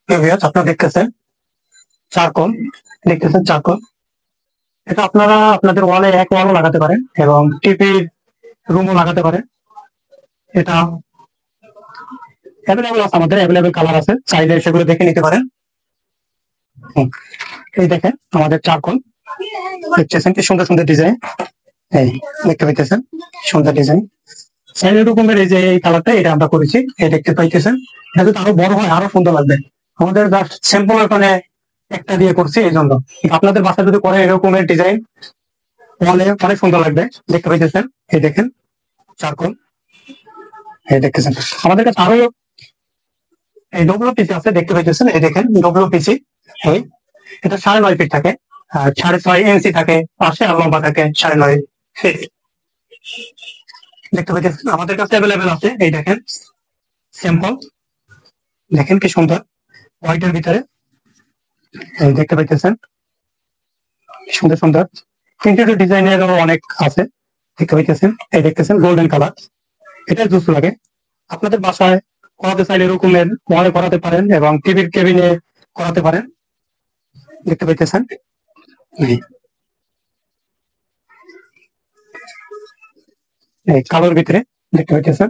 আপনারা দেখতেছেন চারকোল, দেখতেছেন চারকোল। এটা আপনারা আপনাদের ওয়ালে এক ওয়ালও লাগাতে পারেন এবং টিভির রুমও লাগাতে পারেন। এটা অ্যাভেলেবল আছে, আমাদের অ্যাভেলেবল কালার আছে, চাইলে সেগুলো দেখে নিতে পারেন। এই দেখেন আমাদের চারকোল, দেখতেছেন কি সুন্দর সুন্দর ডিজাইন। এই দেখতে পাইতেছেন সুন্দর ডিজাইন। চাইলে রকমের এই যে এই কালারটা এটা আমরা করেছি, এই দেখতে পাইতেছেন। এটা যদি আরো বড় হয় আরো সুন্দর লাগবে। আমাদের জাস্ট স্যাম্পল ওখানে একটা দিয়ে করছি, এই জন্য আপনাদের বাসা যদি করে এরকমের ডিজাইন তাহলে অনেক সুন্দর লাগবে। দেখতে পাইতেছেন এই দেখেন চারকোল, এই দেখতেছেন। আমাদের কাছে আরো এই ডব্লিউপিসি আছে, দেখতে পাইতেছেন এই দেখেন ডব্লিউপিসি। এই এটা 9.5 ফিট থাকে, আর 6.5 ইঞ্চি থাকে পাশে, আর লম্বা থাকে 9.5 ফিট। দেখতে পাইতেছেন আমাদের কাছে অ্যাভেলেবেল আছে। এই দেখেন স্যাম্পল, দেখেন কি সুন্দর হোয়াইটের ভিতরে। এই দেখতে পাইতেছেন সুন্দর সুন্দর প্রিন্টেড ডিজাইনের অনেক আছে, দেখতে পাইতেছেন। এই দেখতেছেন গোল্ডেন কালার, এটা জুস লাগে। আপনাদের বাসায় করাতে চাইলে এরকমের ওয়ালে করাতে পারেন এবং টিভির কেবিনে করাতে পারেন। দেখতে পাইতেছেন এই কালোর ভিতরে, দেখতে পাইতেছেন।